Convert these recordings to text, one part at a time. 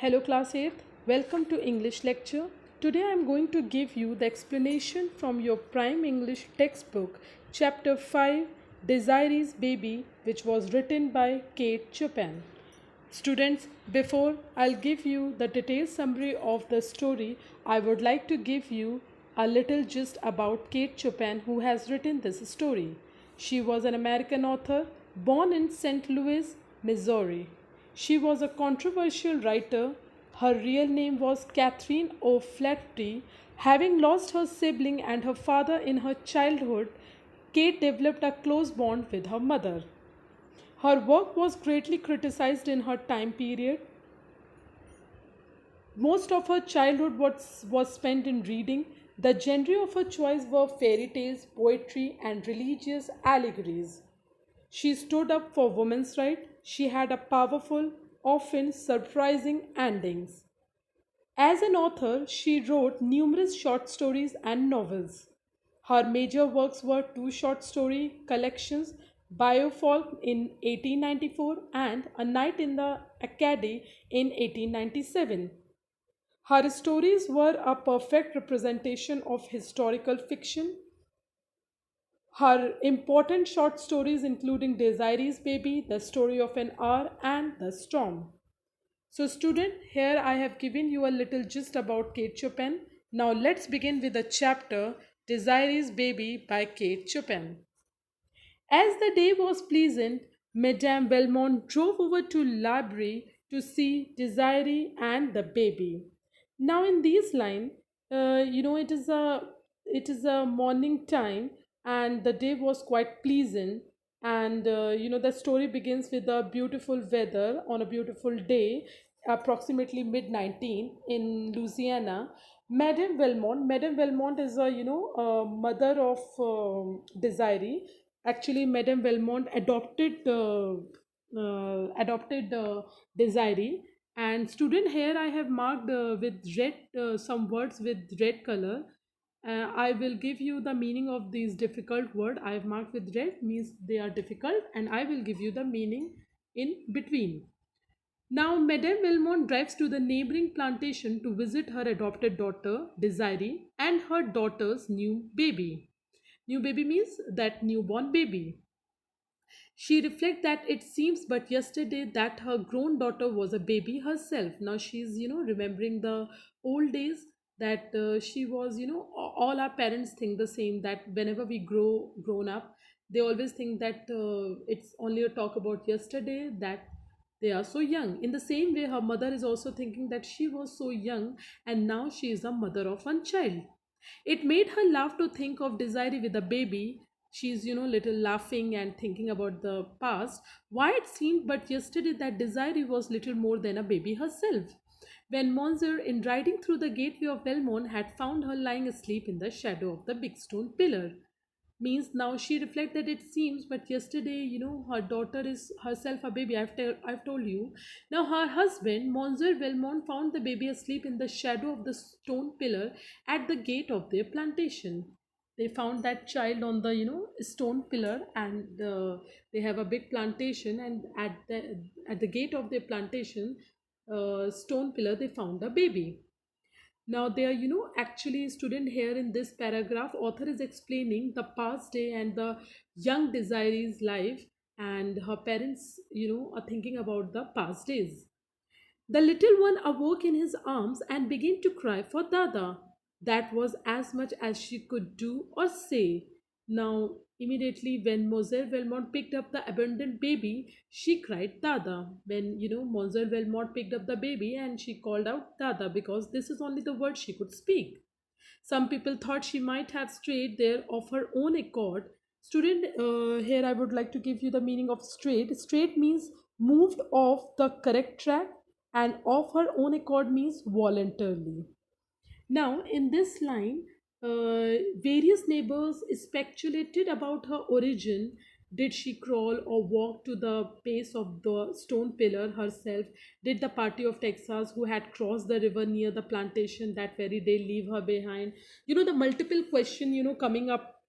Hello class 8th, welcome to English lecture. Today I am going to give you the explanation from your prime English textbook, chapter 5, Desiree's Baby, which was written by Kate Chopin. Students, before I'll give you the detailed summary of the story, I would like to give you a little gist about Kate Chopin, who has written this story. She was an American author born in St. Louis, Missouri. She was a controversial writer. Her real name was Catherine O'Flaherty. Having lost her sibling and her father in her childhood, Kate developed a close bond with her mother. Her work was greatly criticized in her time period. Most of her childhood was spent in reading. The genre of her choice were fairy tales, poetry, and religious allegories. She stood up for women's rights. She had a powerful, often surprising endings. As an author, she wrote numerous short stories and novels. Her major works were two short story collections, Biofolk in 1894 and A Night in the Acadie in 1897. Her stories were a perfect representation of historical fiction. Her important short stories including Desiree's Baby, The Story of an Hour and The Storm. So student, here I have given you a little gist about Kate Chopin. Now let's begin with the chapter Desiree's Baby by Kate Chopin. As the day was pleasant, Madame Belmont drove over to library to see Desiree and the baby. Now in these line, it is a morning time, and the day was quite pleasant. And the story begins with a beautiful weather on a beautiful day, approximately mid 19 in Louisiana. Madame Belmont is a mother of Desiree. Actually, Madame Belmont adopted Desiree. And student, here I have marked with red some words with red color. I will give you the meaning of these difficult word. I have marked with red means they are difficult, and I will give you the meaning in between. Now, Madame Belmont drives to the neighboring plantation to visit her adopted daughter, Desiree, and her daughter's new baby. New baby means that newborn baby. She reflects that it seems but yesterday that her grown daughter was a baby herself. Now she's, remembering the old days that she was, all our parents think the same, that whenever we grown up, they always think that it's only a talk about yesterday, that they are so young. In the same way, her mother is also thinking that she was so young and now she is a mother of one child. It made her laugh to think of Desiree with a baby. She's, little laughing and thinking about the past. Why it seemed but yesterday that Desiree was little more than a baby herself. When Monsieur, in riding through the gateway of Belmont, had found her lying asleep in the shadow of the big stone pillar. Means now she reflects that it seems but yesterday, her daughter is herself a baby. I've told you. Now her husband Monsieur Belmont found the baby asleep in the shadow of the stone pillar at the gate of their plantation. They found that child on the stone pillar, and they have a big plantation, and at the gate of their plantation stone pillar they found a baby. Now, there, actually, student, here in this paragraph, author is explaining the past day and the young Desiree's life, and her parents, are thinking about the past days. The little one awoke in his arms and began to cry for Dada. That was as much as she could do or say. Now, immediately when Mlle Velmont picked up the abandoned baby, she cried Dada. When, Mlle Velmont picked up the baby and she called out Dada, because this is only the word she could speak. Some people thought she might have strayed there of her own accord. Student, here I would like to give you the meaning of strayed. Strayed means moved off the correct track, and of her own accord means voluntarily. Now, in this line, various neighbors speculated about her origin. Did she crawl or walk to the base of the stone pillar herself? Did the party of Texas who had crossed the river near the plantation that very day leave her behind? The multiple question, coming up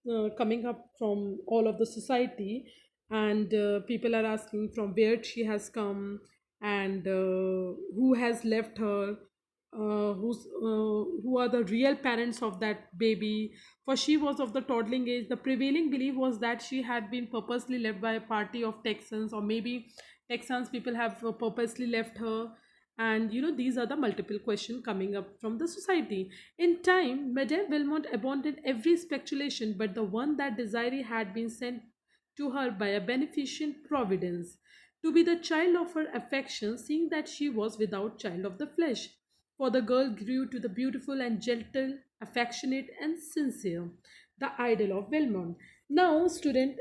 from all of the society, and people are asking from where she has come, and who has left her, who are the real parents of that baby. For she was of the toddling age. The prevailing belief was that she had been purposely left by a party of Texans, or maybe Texans people have purposely left her. And these are the multiple questions coming up from the society. In time, Madame Wilmot abandoned every speculation but the one that Desiree had been sent to her by a beneficent providence, to be the child of her affection, seeing that she was without child of the flesh. For the girl grew to the beautiful and gentle, affectionate and sincere, the idol of Wilmot. Now, student,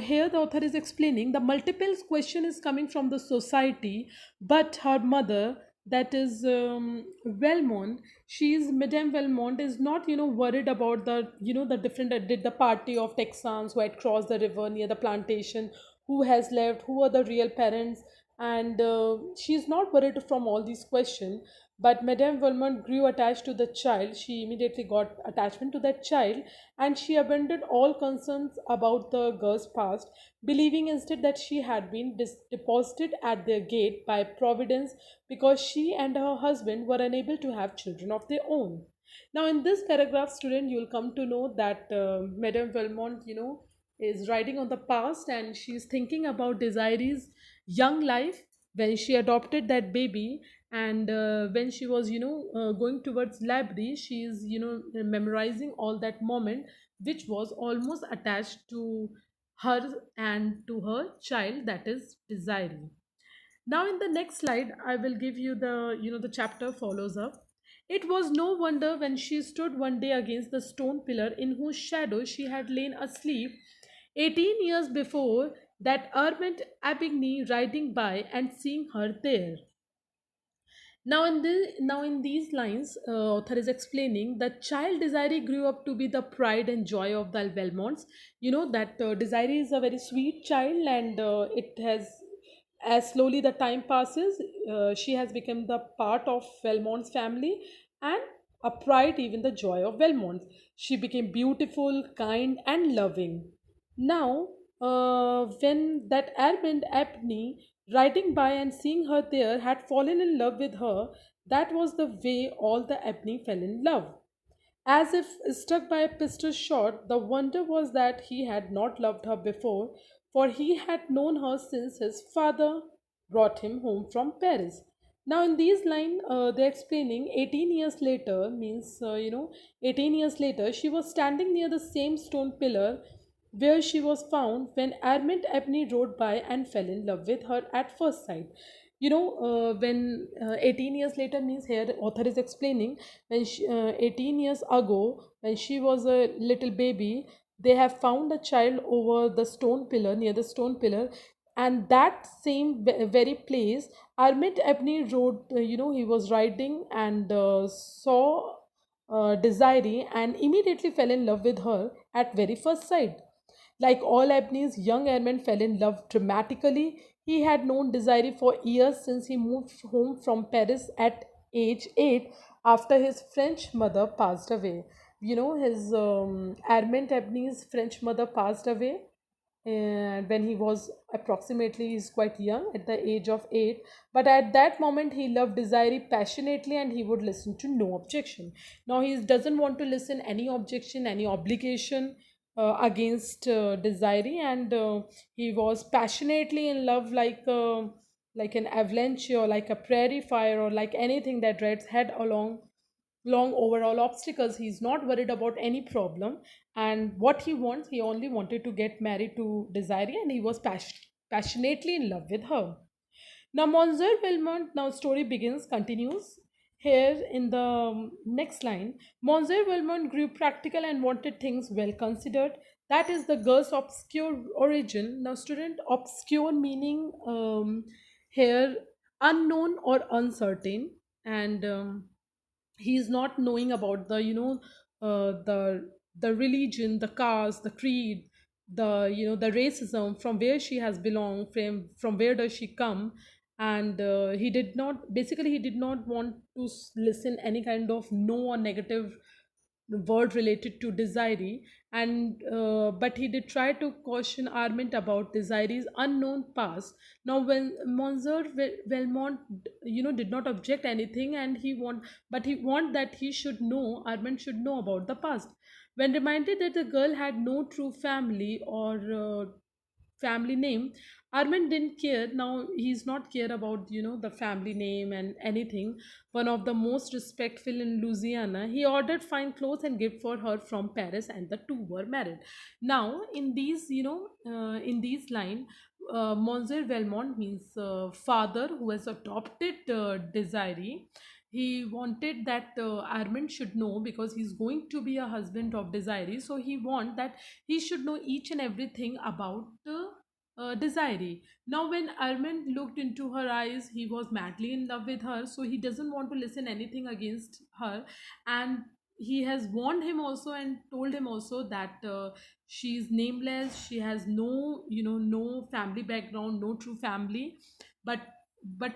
here the author is explaining the multiple question is coming from the society, but her mother, that is Valmont, she is Madame Valmont, is not worried about the the different did the party of Texans who had crossed the river near the plantation, who has left, who are the real parents, and she is not worried from all these questions. But Madame Valmont grew attached to the child. She immediately got attachment to that child, and she abandoned all concerns about the girl's past, believing instead that she had been deposited at their gate by Providence because she and her husband were unable to have children of their own. Now, in this paragraph, student, you will come to know that Madame Valmont, is writing on the past, and she's thinking about Desiree's young life when she adopted that baby, and when she was going towards library, she is memorizing all that moment which was almost attached to her and to her child, that is Desiree. Now in the next slide I will give you the chapter follows up. It was no wonder when she stood one day against the stone pillar in whose shadow she had lain asleep 18 years before, that Armand Abigney riding by and seeing her there. Now in these lines, author is explaining that child Desiree grew up to be the pride and joy of the Belmonts. You know that Desiree is a very sweet child, and it has, as slowly the time passes, she has become the part of Belmont's family and a pride, even the joy of Belmont. She became beautiful, kind, and loving. Now, when that Armand Abney, riding by and seeing her there, had fallen in love with her, that was the way all the Abney fell in love. As if struck by a pistol shot, the wonder was that he had not loved her before, for he had known her since his father brought him home from Paris. Now, in these lines, they're explaining 18 years later means, 18 years later, she was standing near the same stone pillar where she was found when Armand Ebony rode by and fell in love with her at first sight. When 18 years later means, here the author is explaining, when 18 years ago, when she was a little baby, they have found a child over the stone pillar, near the stone pillar, and that same very place, Armit Ebony rode, he was riding and saw Desiree and immediately fell in love with her at very first sight. Like all Ebony's, young airman fell in love dramatically. He had known Desiree for years since he moved home from Paris at age 8 after his French mother passed away. His Armand Ebony's French mother passed away, and when he was approximately, he's quite young at the age of 8, but at that moment he loved Desiree passionately and he would listen to no objection. Now he doesn't want to listen any objection, any obligation against Desiree, and he was passionately in love, like an avalanche or like a prairie fire or like anything that Reds head along long overall obstacles. He's not worried about any problem, and what he wants, he only wanted to get married to Desiree, and he was passionately in love with her. Now, Monsieur Belmont, now story begins, continues. Here in the next line, Monsieur Belmont grew practical and wanted things well considered. That is the girl's obscure origin. Now, student, obscure meaning here unknown or uncertain, and he is not knowing about the the religion, the caste, the creed, the the racism, from where she has belonged, from where does she come. And he did not, basically he did not want to listen any kind of no or negative word related to Desiree, and but he did try to caution Armand about Desiree's unknown past. Now, when Monsieur Velmont, did not object anything, and he want that he should know, Armand should know about the past. When reminded that the girl had no true family or family name, Armin didn't care. Now he's not care about the family name and anything. One of the most respectful in Louisiana, he ordered fine clothes and gift for her from Paris, and the two were married. Now in these in these line, Monsieur Valmont means father who has adopted Desiree. He wanted that Armand should know, because he's going to be a husband of Desiree. So he want that he should know each and everything about Desiree. Now, when Armand looked into her eyes, he was madly in love with her, so he doesn't want to listen anything against her, and he has warned him also and told him also that she's nameless, she has no family background, no true family. But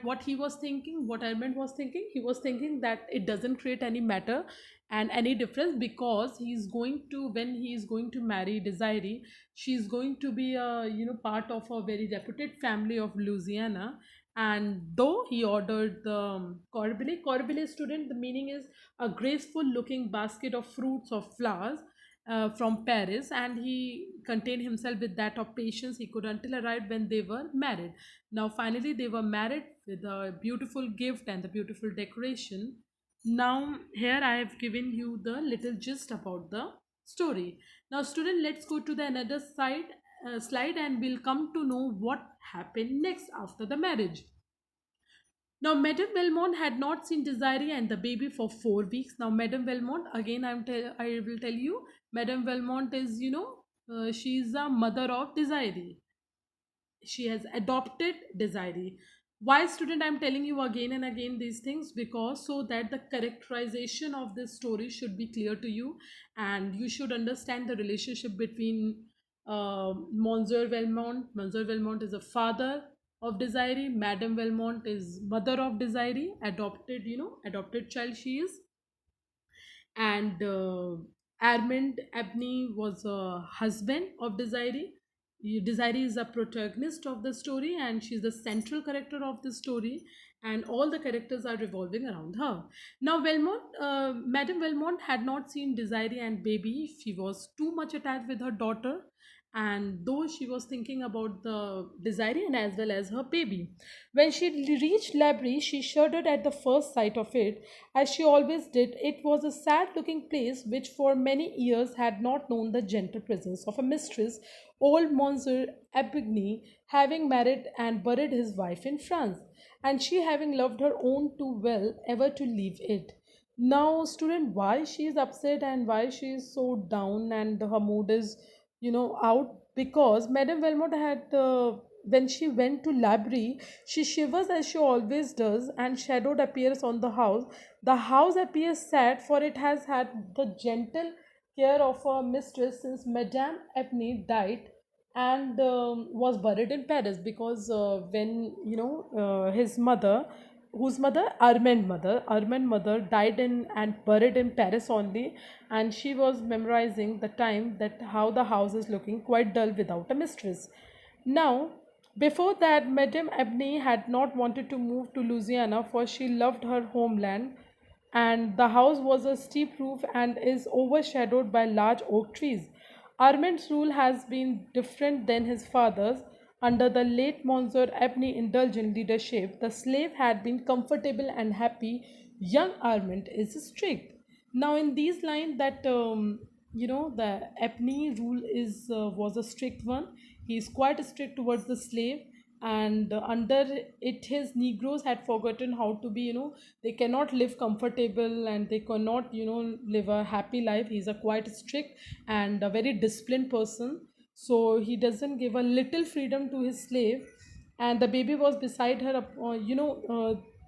what he was thinking, what Armand was thinking, he was thinking that it doesn't create any matter and any difference, because he's going to when he is going to marry Desiree, she's going to be a part of a very reputed family of Louisiana. And though he ordered the corbillé student, the meaning is a graceful looking basket of fruits or flowers from Paris, and he contained himself with that of patience he could until arrived when they were married. Now finally they were married with a beautiful gift and the beautiful decoration. Now here I have given you the little gist about the story. Now student, let's go to the another slide, and we'll come to know what happened next after the marriage. Now, Madame Belmont had not seen Desiree and the baby for 4 weeks. Now, Madame Belmont, again, I will tell you, Madame Belmont is, she's the mother of Desiree. She has adopted Desiree. Why, student, I'm telling you again and again these things, because so that the characterization of this story should be clear to you, and you should understand the relationship between Monsieur Valmont. Monsieur Valmont is a father of Desiree. Madame Valmont is mother of Desiree, adopted, adopted child she is. And Armand Abney was a husband of Desiree. Desiree is a protagonist of the story, and she's the central character of the story, and all the characters are revolving around her. Now, Madame Velmont had not seen Desiree and baby. She was too much attached with her daughter, and though she was thinking about the Desiree and as well as her baby. When she reached Labrie, she shuddered at the first sight of it, as she always did. It was a sad looking place which for many years had not known the gentle presence of a mistress, old Monsieur Abigny having married and buried his wife in France, and she having loved her own too well ever to leave it. Now, student, why she is upset and why she is so down and her mood is, out? Because Madame Velmont had, when she went to library, she shivers as she always does, and shadowed appears on the house. The house appears sad, for it has had the gentle care of a mistress since Madame Epney died and was buried in Paris, because when his mother, whose mother, Armand mother died in and buried in Paris only, and she was memorizing the time that how the house is looking quite dull without a mistress. Now, before that, Madame Abney had not wanted to move to Louisiana, for she loved her homeland, and the house was a steep roof and is overshadowed by large oak trees. Armand's rule has been different than his father's. Under the late Monsieur Abney indulgent leadership, the slave had been comfortable and happy. Young Armand is strict. Now, in these lines, that the Abney rule is was a strict one. He is quite strict towards the slave, and under it his negroes had forgotten how to be, they cannot live comfortable and they cannot live a happy life. He's a quite strict and a very disciplined person, so he doesn't give a little freedom to his slave. And the baby was beside her,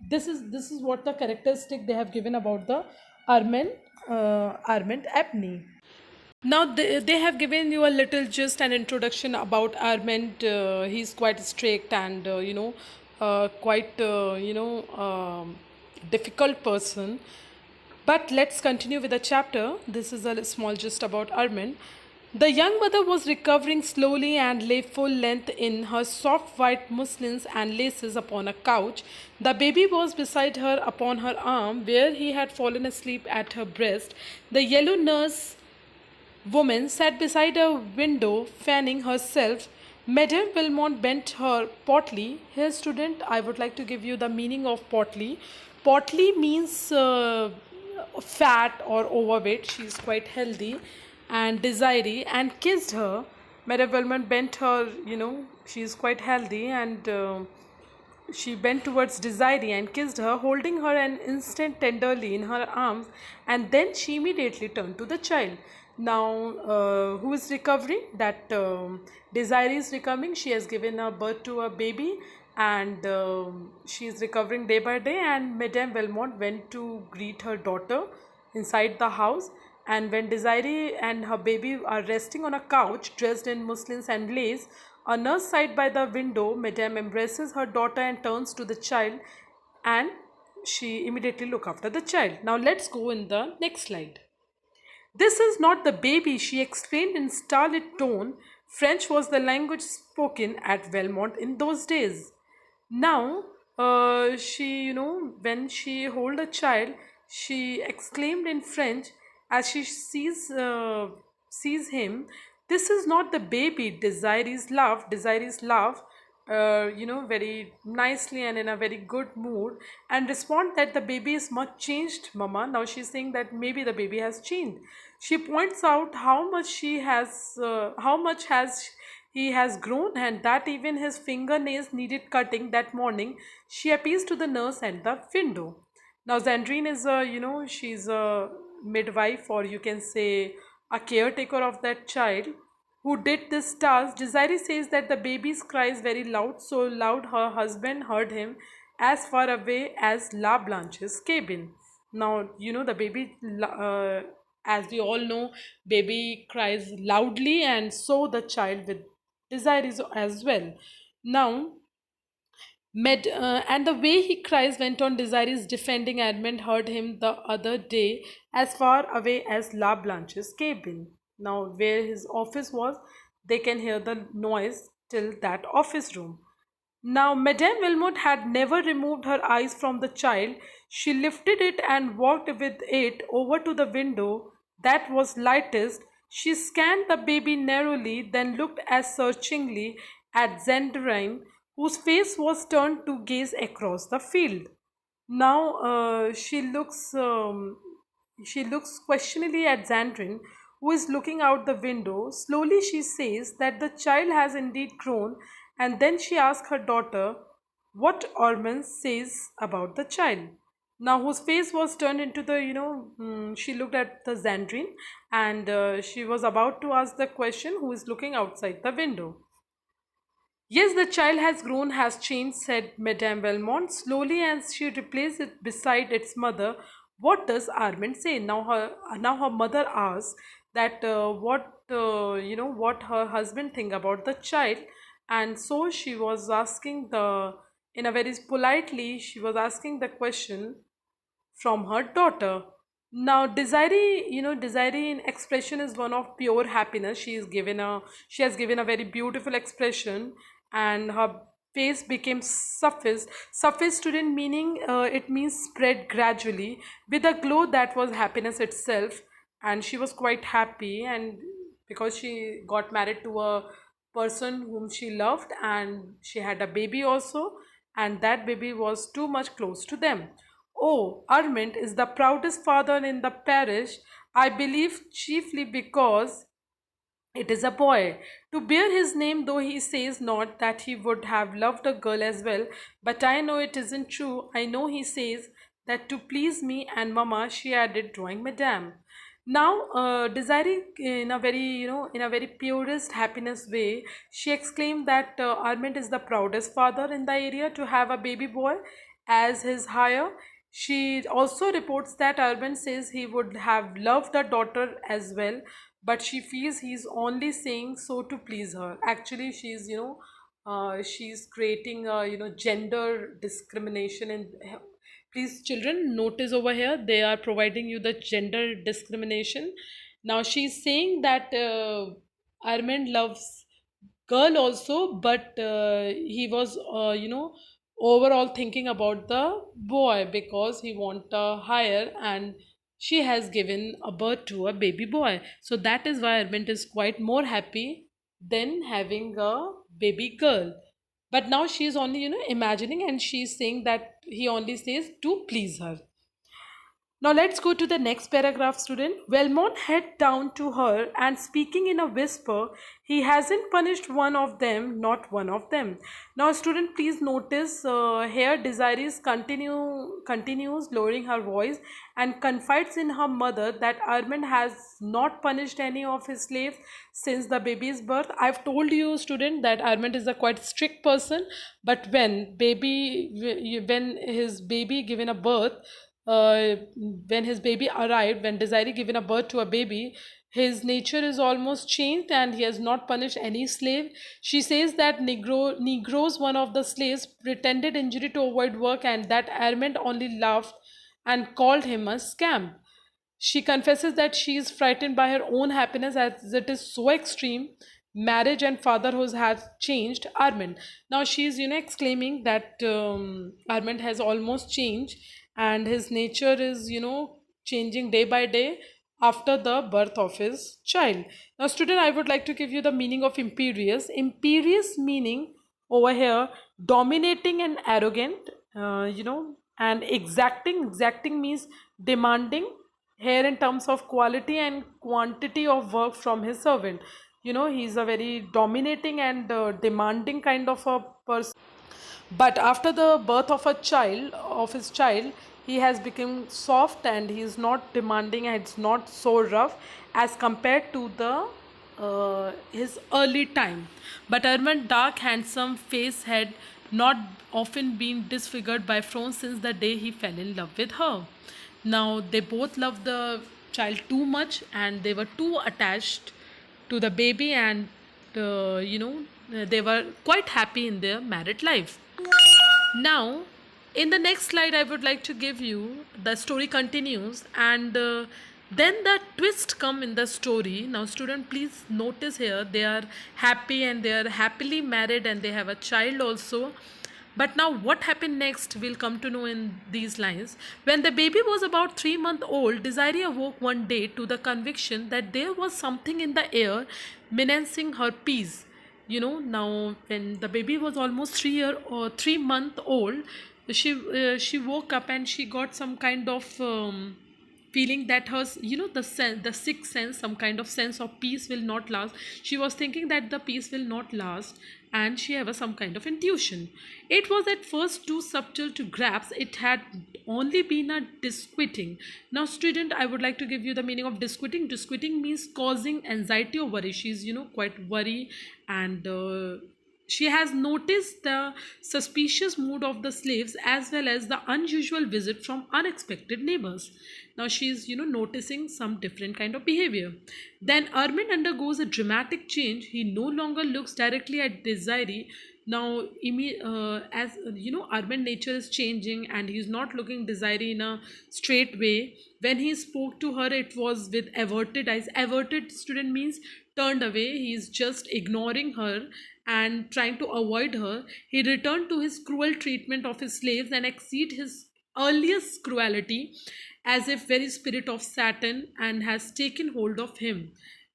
this is what the characteristic they have given about the armand Armand Abney. Now they have given you a little just an introduction about Armand. He's quite strict and quite difficult person. But let's continue with the chapter. This is a small gist about Armin. The young mother was recovering slowly and lay full length in her soft white muslins and laces upon a couch. The baby was beside her upon her arm, where he had fallen asleep at her breast. The yellow nurse woman sat beside a window, fanning herself. Madame Wilmot bent her portly. Here, student, I would like to give you the meaning of portly. Portly means fat or overweight. She is quite healthy and desiree and kissed her. Madame Wilmot bent her, she is quite healthy and she bent towards Desiree and kissed her, holding her an instant tenderly in her arms, and then she immediately turned to the child. Now, who is recovering? That Desiree is recovering. She has given a birth to a baby, and she is recovering day by day. And Madame Belmont went to greet her daughter inside the house. And when Desiree and her baby are resting on a couch dressed in muslins and lace, a nurse sat by the window. Madame embraces her daughter and turns to the child, and she immediately look after the child. Now let's go in the next slide. This is not the baby, she exclaimed in starlit tone. French was the language spoken at Belmont in those days. Now, when she hold a child, she exclaimed in French as she sees him. This is not the baby. Desiree's laugh. Desiree's laugh. Very nicely and in a very good mood, and respond that the baby is much changed, Mama. Now she's saying that maybe the baby has changed. She points out how much has he has grown, and that even his fingernails needed cutting that morning. She appeals to the nurse at the window. Now, Zandrine is she's a midwife, or you can say a caretaker of that child who did this task. Desiree says that the baby's cries very loud, so loud her husband heard him as far away as La Blanche's cabin. Now, the baby, as we all know, baby cries loudly, and so the child with Desiree as well. Now, and the way he cries went on. Desiree's defending Edmund heard him the other day as far away as La Blanche's cabin. Now, where his office was, they can hear the noise till that office room. Now, Madame Wilmot had never removed her eyes from the child. She lifted it and walked with it over to the window that was lightest. She scanned the baby narrowly, then looked as searchingly at Zandrine, whose face was turned to gaze across the field. Now she looks questioningly at Zandrin, who is looking out the window. Slowly she says that the child has indeed grown, and then she asks her daughter what Ormond says about the child. Now, whose face was turned into she looked at the Zandrine, and she was about to ask the question who is looking outside the window. Yes, the child has grown, has changed, said Madame Belmont slowly, as she replaced it beside its mother. What does Armand say? Now her mother asks that what her husband think about the child, and so she was asking in a very politely, she was asking the question from her daughter. Now, Desiree in expression is one of pure happiness. She has given a very beautiful expression, and her face became suffused. Suffused student meaning it means spread gradually with a glow that was happiness itself, and she was quite happy, and because she got married to a person whom she loved, and she had a baby also, and that baby was too much close to them. Oh, Armand is the proudest father in the parish, I believe chiefly because it is a boy. To bear his name, though he says not that he would have loved a girl as well, but I know it isn't true. I know he says that to please me and Mamma, she added, drawing Madame. Now, Desiree, in a very purest happiness way, she exclaimed that Armand is the proudest father in the area to have a baby boy as his hire. She also reports that Armand says he would have loved a daughter as well, but she feels he's only saying so to please her. Actually, she's creating gender discrimination in Please, children, notice over here they are providing you the gender discrimination. Now she's saying that Armand loves girl also, but he was, overall thinking about the boy because he want a higher, and she has given a birth to a baby boy. So that is why Armand is quite more happy than having a baby girl. But now she is only, imagining, and she's saying that he only says to please her. Now let's go to the next paragraph, student. Velmont head down to her and speaking in a whisper, he hasn't punished one of them, not one of them. Now, student, please notice here Desiree continues lowering her voice and confides in her mother that Armand has not punished any of his slaves since the baby's birth. I've told you, student, that Armand is a quite strict person, but when his baby given a birth, when his baby arrived, when Desiree given a birth to a baby, his nature is almost changed and he has not punished any slave. She says that Negroes, one of the slaves, pretended injury to avoid work and that Armand only laughed and called him a scamp. She confesses that she is frightened by her own happiness as it is so extreme. Marriage and fatherhood has changed Armand. Now she is, exclaiming that Armand has almost changed and his nature is, changing day by day after the birth of his child. Now, student, I would like to give you the meaning of imperious. Imperious meaning over here, dominating and arrogant, and exacting. Exacting means demanding here in terms of quality and quantity of work from his servant. He's a very dominating and demanding kind of a person, but after the birth of his child, he has become soft and he is not demanding and it's not so rough as compared to the his early time. But Armand's dark, handsome face had not often been disfigured by frowns since the day he fell in love with her. Now they both loved the child too much and they were too attached to the baby, and they were quite happy in their married life. Now, in the next slide, I would like to give you the story continues, and then the twist come in the story. Now, student, please notice here they are happy and they are happily married and they have a child also. But now, what happened next, we'll come to know in these lines. When the baby was about 3 months old, Desiree awoke one day to the conviction that there was something in the air menacing her peace. Now when the baby was almost 3 month old, she woke up and she got some kind of feeling that her, the sixth sense, some kind of sense of peace will not last. She was thinking that the peace will not last, and she have some kind of intuition. It was at first too subtle to grasp. It had only been a disquieting. Now, student, I would like to give you the meaning of disquieting. Disquieting means causing anxiety or worry. She's, quite worried, and she has noticed the suspicious mood of the slaves as well as the unusual visit from unexpected neighbors. Now she is, noticing some different kind of behavior. Then Armin undergoes a dramatic change. He no longer looks directly at Desiree. Now, as Armin nature is changing and he's not looking Desiree in a straight way. When he spoke to her, it was with averted eyes. Averted, student, means turned away. He's just ignoring her and trying to avoid her. He returned to his cruel treatment of his slaves and exceed his earliest cruelty, as if very spirit of Saturn and has taken hold of him.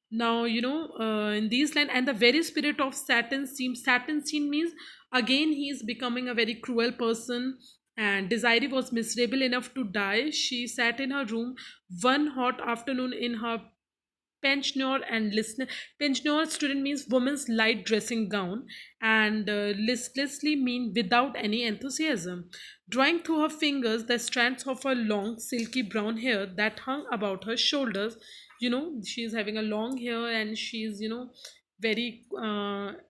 Now, in these lines, and the very spirit of Saturn scene means again he is becoming a very cruel person. And Desiree was miserable enough to die. She sat in her room one hot afternoon in her pensioner and listener. Pensioner, student, means woman's light dressing gown, and listlessly mean without any enthusiasm, drawing through her fingers the strands of her long silky brown hair that hung about her shoulders. She is having a long hair and she is, very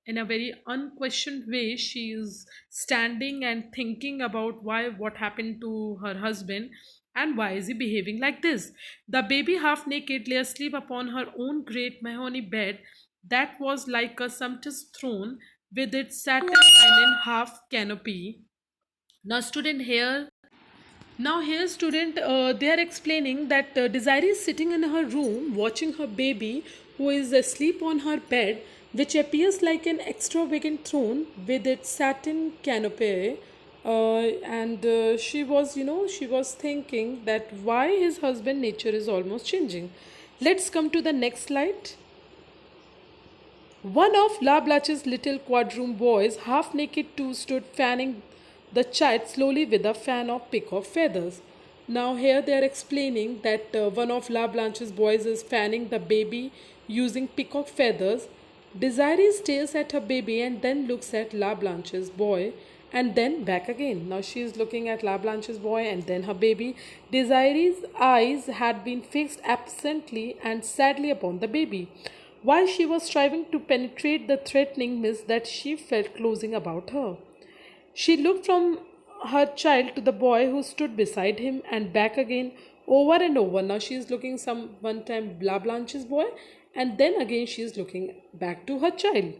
in a very unquestioned way she is standing and thinking about why, what happened to her husband and why is he behaving like this. The baby, half naked, lay asleep upon her own great mahogany bed that was like a sumptuous throne with its satin linen half canopy. Now, student, here Now, here, student, they are explaining that Desiree is sitting in her room watching her baby who is asleep on her bed, which appears like an extravagant throne with its satin canopy. And she was, she was thinking that why his husband nature is almost changing. Let's come to the next slide. One of La Blanche's little quadroon boys, half naked too, stood fanning the child slowly with a fan of peacock feathers. Now, here they are explaining that one of La Blanche's boys is fanning the baby using peacock feathers. Desiree stares at her baby and then looks at La Blanche's boy and then back again. Now she is looking at La Blanche's boy and then her baby. Desiree's eyes had been fixed absently and sadly upon the baby, while she was striving to penetrate the threatening mist that she felt closing about her. She looked from her child to the boy who stood beside him and back again over and over. Now she is looking some one time La Blanche's boy and then again she is looking back to her child.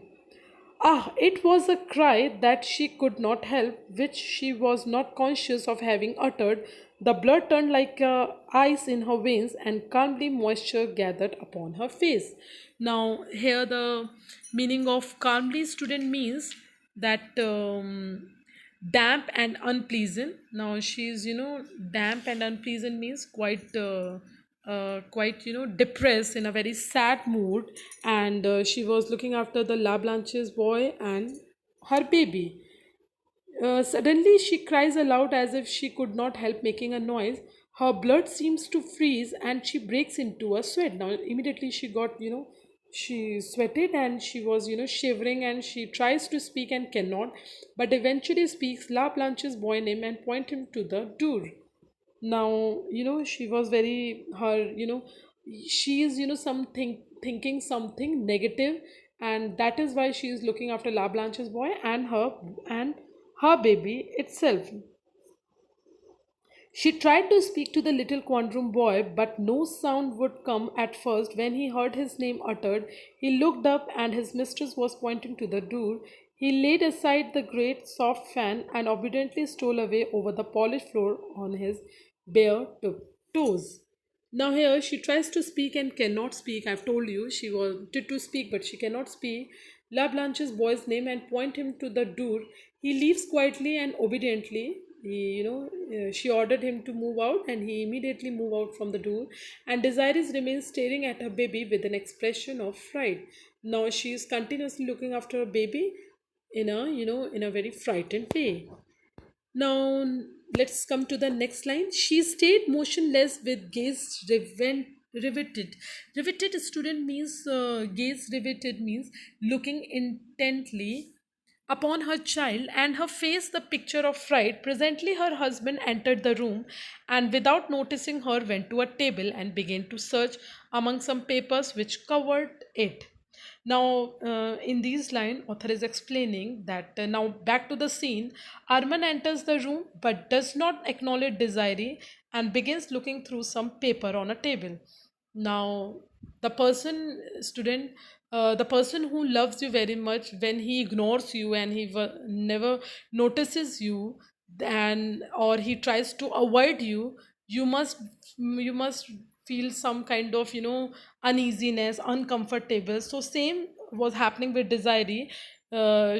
Ah, it was a cry that she could not help, which she was not conscious of having uttered. The blood turned like ice in her veins, and calmly moisture gathered upon her face. Now, here the meaning of calmly, student, means that damp and unpleasant. Now she's, damp and unpleasant means quite, depressed, in a very sad mood, and she was looking after the La Blanche's boy and her baby. Suddenly she cries aloud as if she could not help making a noise. Her blood seems to freeze and she breaks into a sweat. Now immediately she got, she sweated and she was, shivering, and she tries to speak and cannot, but eventually speaks La Blanche's boy name and point him to the door. Now, she was very, her, she is, something thinking something negative, and that is why she is looking after La Blanche's boy and her baby itself. She tried to speak to the little quadroon boy, but no sound would come at first. When he heard his name uttered, he looked up and his mistress was pointing to the door. He laid aside the great soft fan and obediently stole away over the polished floor on his bare toes. Now, here she tries to speak and cannot speak. I've told you she wanted to speak, but she cannot speak. La Blanche's boy's name and point him to the door. He leaves quietly and obediently. She ordered him to move out, and he immediately moved out from the door. And Desiree remains staring at her baby with an expression of fright. Now she is continuously looking after her baby in a very frightened way. Now, let's come to the next line. She stayed motionless with gaze riveted. Riveted, student, means gaze riveted means looking intently upon her child, and her face the picture of fright. Presently, her husband entered the room and, without noticing her, went to a table and began to search among some papers which covered it. Now, in these line, author is explaining that now back to the scene. Arman enters the room but does not acknowledge Desiree and begins looking through some paper on a table. Now, the person, student, the person who loves you very much, when he ignores you and he never notices you, and or he tries to avoid you, you must you must feel some kind of, uneasiness, uncomfortable. So same was happening with Desiree.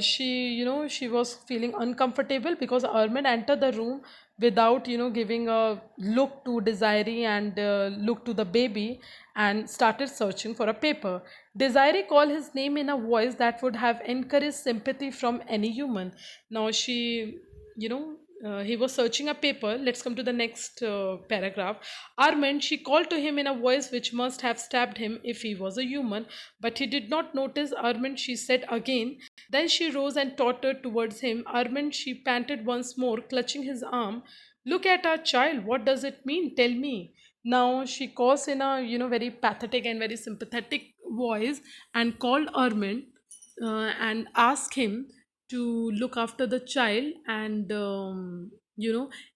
She was feeling uncomfortable because Armin entered the room without, giving a look to Desiree and look to the baby, and started searching for a paper. Desiree called his name in a voice that would have encouraged sympathy from any human. Now you know, he was searching a paper. Let's come to the next paragraph. Armand, she called to him in a voice which must have stabbed him if he was a human, but he did not notice Armand, she said again. Then she rose and tottered towards him. Armand, she panted once more, clutching his arm. Look at our child. What does it mean? Tell me. Now she calls in a, very pathetic and very sympathetic voice and called Armand and asked him to look after the child, and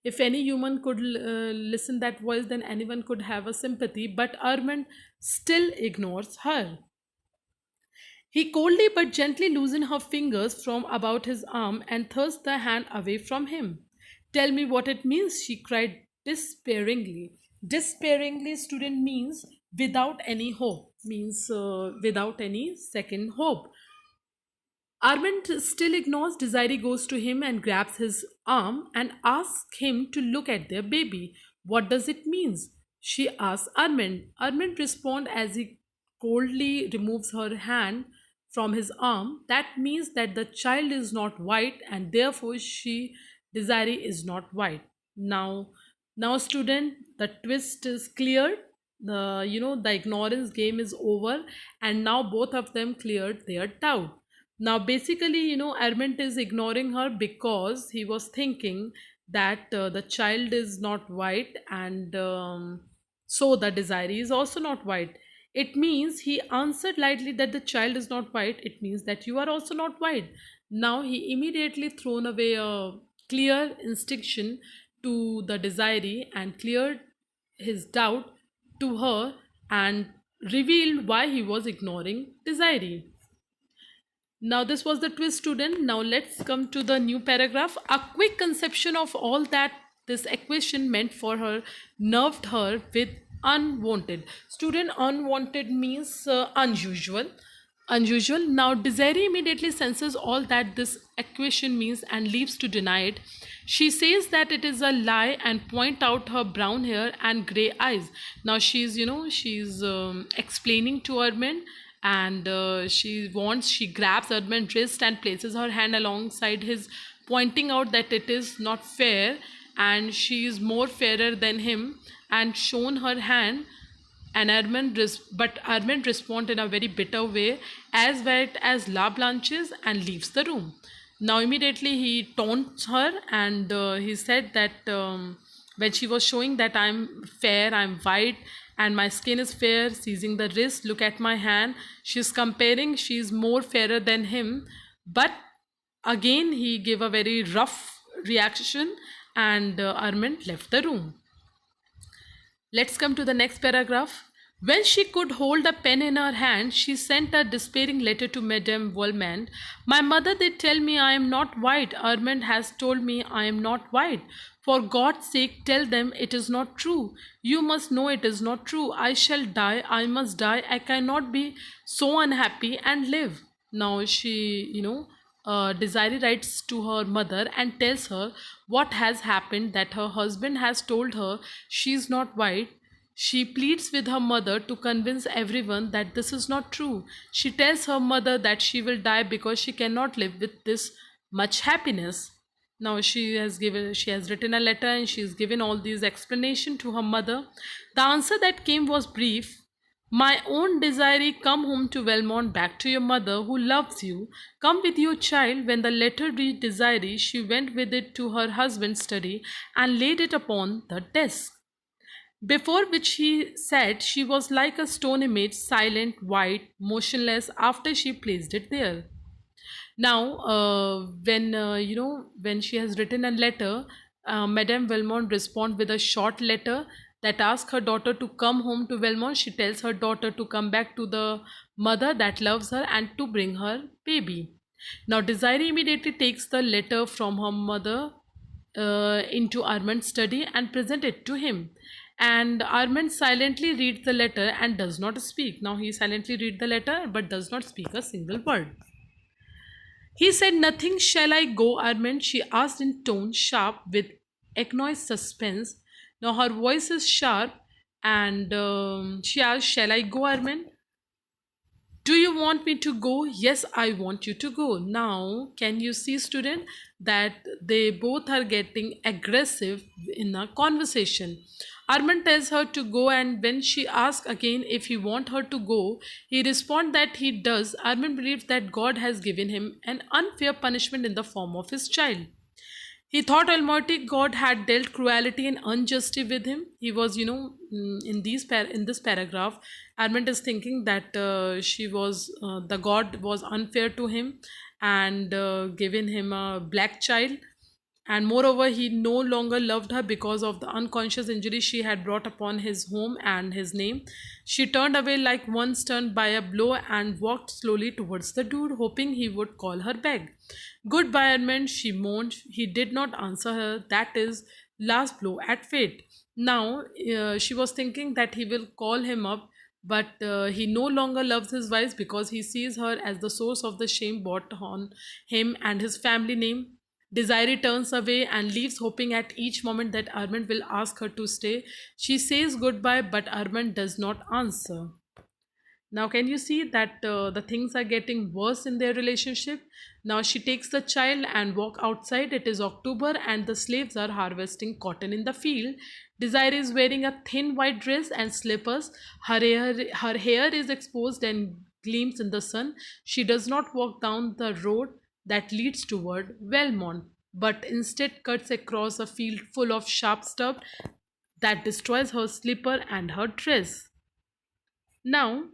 if any human could listen that voice, then anyone could have a sympathy, but Armand still ignores her. He coldly but gently loosened her fingers from about his arm and thrust the hand away from him. Tell me what it means, she cried despairingly. Despairingly, student, means without any hope, means without any second hope. Armand still ignores. Desiree goes to him and grabs his arm and asks him to look at their baby. What does it mean? She asks Armand. Armand responds as he coldly removes her hand from his arm. That means that the child is not white and therefore Desiree, is not white. Now, now, student, the twist is clear. The ignorance game is over, and now both of them cleared their doubt. Now, basically, Arment is ignoring her because he was thinking that the child is not white, and so the desiree is also not white. It means he answered lightly that the child is not white. It means that you are also not white. Now he immediately thrown away a clear instinction to the desiree and cleared his doubt to her and revealed why he was ignoring desiree. Now, this was the twist, student. Now, let's come to the new paragraph. A quick conception of all that this equation meant for her nerved her with unwanted. Student, unwanted means unusual. Unusual. Now, Desiree immediately senses all that this equation means and leaves to deny it. She says that it is a lie and point out her brown hair and gray eyes. Now, she's explaining to Armin, and she grabs Erdman's wrist and places her hand alongside his, pointing out that it is not fair and she is more fairer than him, and shown her hand. And but Armand responds in a very bitter way, as white as La Blanche's, and leaves the room. Now immediately he taunts her, and he said that when she was showing that I'm fair, I'm white, and my skin is fair, seizing the wrist, look at my hand. She's comparing, she's more fairer than him. But again, he gave a very rough reaction, and Armand left the room. Let's come to the next paragraph. When she could hold a pen in her hand, she sent a despairing letter to Madame Volmand. My mother, they tell me I am not white. Armand has told me I am not white. For God's sake, tell them it is not true. You must know it is not true. I shall die. I must die. I cannot be so unhappy and live. Now Desiree writes to her mother and tells her what has happened, that her husband has told her she is not white. She pleads with her mother to convince everyone that this is not true. She tells her mother that she will die because she cannot live with this much happiness. Now she has written a letter and she has given all these explanation to her mother. The answer that came was brief. My own Desiree, come home to Belmont, back to your mother who loves you. Come with your child. When the letter reached Desiree, she went with it to her husband's study and laid it upon the desk, before which he sat. She was like a stone image, silent, white, motionless, after she placed it there. Now, when she has written a letter, Madame Valmont responds with a short letter that asks her daughter to come home to Valmont. She tells her daughter to come back to the mother that loves her and to bring her baby. Now, Desiree immediately takes the letter from her mother into Armand's study and present it to him. And Armand silently reads the letter and does not speak. Now he silently reads the letter but does not speak a single word. He said, nothing. Shall I go, Armand? She asked in tone sharp with economic suspense. Now her voice is sharp, and she asked, shall I go, Armand? Do you want me to go? Yes, I want you to go. Now, can you see, student, that they both are getting aggressive in a conversation? Armand tells her to go, and when she asks again if he wants her to go, he responds that he does. Armand believes that God has given him an unfair punishment in the form of his child. He thought Almighty God had dealt cruelty and injustice with him. He was, in this paragraph, Armand is thinking that the God was unfair to him and given him a black child, and moreover he no longer loved her because of the unconscious injury she had brought upon his home and his name. She turned away like one stunned by a blow and walked slowly towards the door, hoping he would call her back. Goodbye, Edmund, she moaned. He did not answer her. That is last blow at fate. Now, she was thinking that he will call him up, but he no longer loves his wife because he sees her as the source of the shame brought on him and his family name. Desiree turns away and leaves, hoping at each moment that Armand will ask her to stay. She says goodbye, but Armand does not answer. Now, can you see that the things are getting worse in their relationship? Now, she takes the child and walk outside. It is October and the slaves are harvesting cotton in the field. Desire is wearing a thin white dress and slippers. Her hair is exposed and gleams in the sun. She does not walk down the road that leads toward Belmont, but instead cuts across a field full of sharp stuff that destroys her slipper and her dress. Now,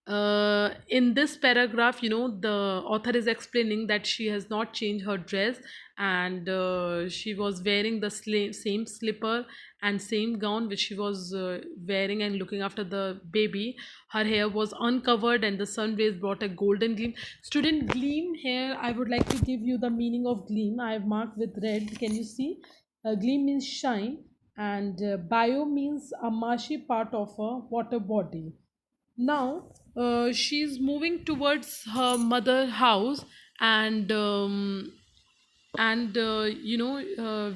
in this paragraph, the author is explaining that she has not changed her dress, and she was wearing the same slipper and same gown which she was wearing and looking after the baby. Her hair was uncovered and the sun rays brought a golden gleam. Student, gleam here, I would like to give you the meaning of gleam. I have marked with red. Can you see? Gleam means shine, and bio means a marshy part of a water body. Now, she's moving towards her mother house, and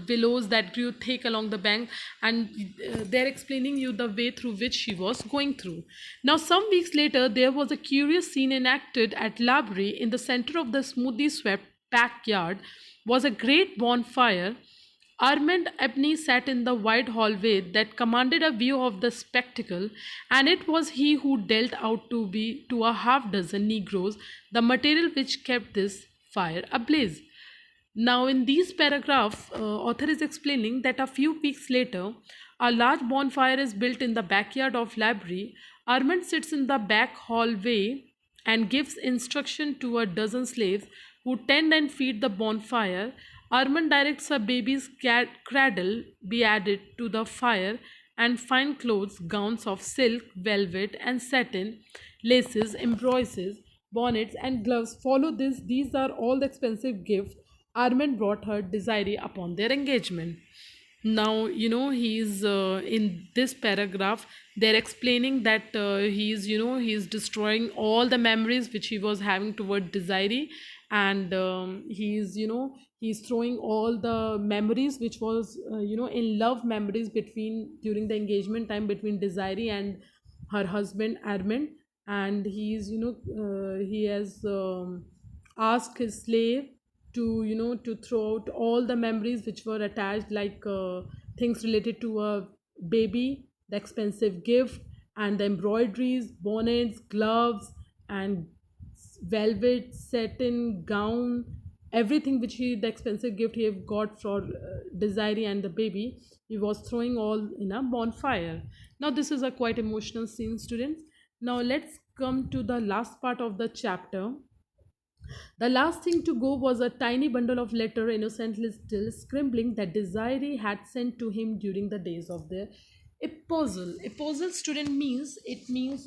willows that grew thick along the bank, and they're explaining you the way through which she was going through. Now, some weeks later, there was a curious scene enacted at Labrie. In the center of the smoothly swept backyard was a great bonfire. Armand Ebony sat in the wide hallway that commanded a view of the spectacle, and it was he who dealt out to be to a half dozen Negroes the material which kept this fire ablaze. Now, in these paragraph, author is explaining that a few weeks later, a large bonfire is built in the backyard of library. Armand sits in the back hallway and gives instruction to a dozen slaves who tend and feed the bonfire. Armand directs a baby's cradle be added to the fire, and fine clothes, gowns of silk, velvet, and satin, laces, embroideries, bonnets, and gloves follow this. These are all the expensive gifts Armand brought her Desiree upon their engagement. Now, he's in this paragraph, they're explaining that he's destroying all the memories which he was having toward Desiree, and he's throwing all the memories which was, in love memories between during the engagement time between Desiree and her husband Armand. And he has asked his slave to to throw out all the memories which were attached, like things related to a baby, the expensive gift, and the embroideries, bonnets, gloves, and velvet, satin, gown, everything which he the expensive gift he have got for Desiree and the baby. He was throwing all in a bonfire. Now, this is a quite emotional scene, students. Now, let's come to the last part of the chapter. The last thing to go was a tiny bundle of letter, innocently still scribbling, that Desiree had sent to him during the days of their espousal. Espousal, student, means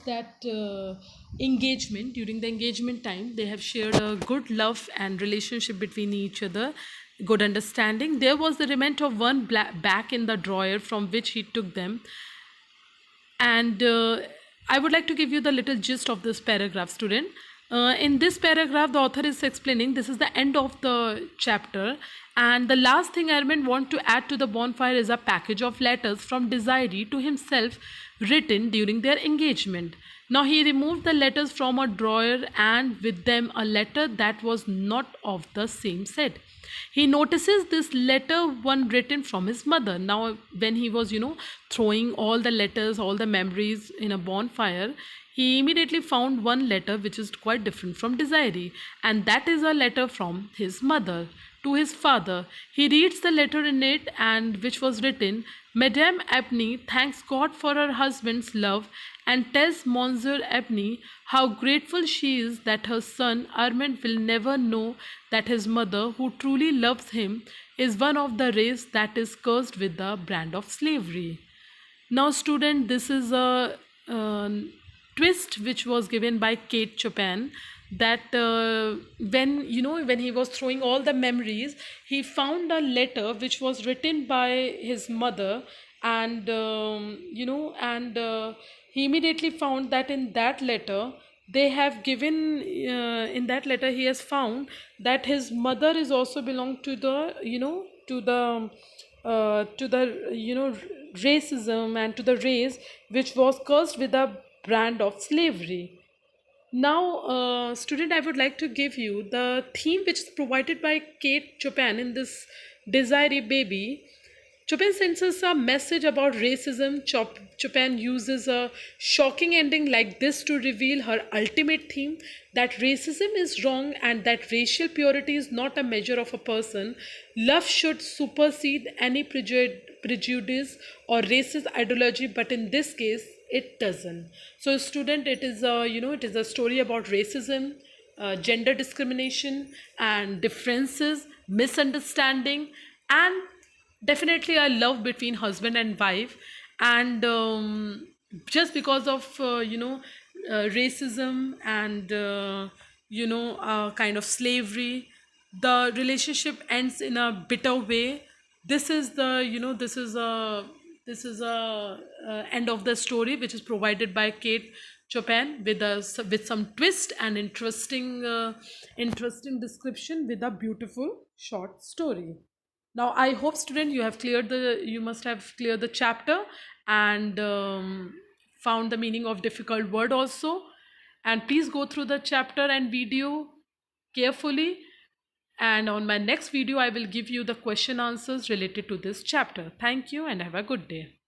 that engagement. During the engagement time, they have shared a good love and relationship between each other, good understanding. There was the remnant of one back in the drawer from which he took them, and I would like to give you the little gist of this paragraph, student. In this paragraph, the author is explaining this is the end of the chapter, and the last thing Armand want to add to the bonfire is a package of letters from Desiree to himself, written during their engagement. Now, he removed the letters from a drawer, and with them a letter that was not of the same set. He notices this letter, one written from his mother. Now, when he was throwing all the letters, all the memories in a bonfire, he immediately found one letter which is quite different from Desiree, and that is a letter from his mother to his father. He reads the letter in it, and which was written, Madame Ebony thanks God for her husband's love and tells Monsieur Ebony how grateful she is that her son Armand will never know that his mother, who truly loves him, is one of the race that is cursed with the brand of slavery. Now, student, this is a twist which was given by Kate Chopin, that when when he was throwing all the memories, he found a letter which was written by his mother, and he immediately found that in that letter they have given in that letter he has found that his mother is also belong to the racism and to the race which was cursed with a brand of slavery. Now, student, I would like to give you the theme which is provided by Kate Chopin in this Desiree Baby. Chopin sends us a message about racism. Chopin uses a shocking ending like this to reveal her ultimate theme, that racism is wrong and that racial purity is not a measure of a person. Love should supersede any prejudice or racist ideology, but in this case, it doesn't. So, student, it is a it is a story about racism, gender discrimination, and differences, misunderstanding, and definitely a love between husband and wife. And just because of racism and kind of slavery, the relationship ends in a bitter way. This is the end of the story, which is provided by Kate Chopin with with some twist and interesting description with a beautiful short story. Now, I hope, student, you must have cleared the chapter and found the meaning of difficult word also. And please go through the chapter and video carefully. And on my next video, I will give you the question answers related to this chapter. Thank you and have a good day.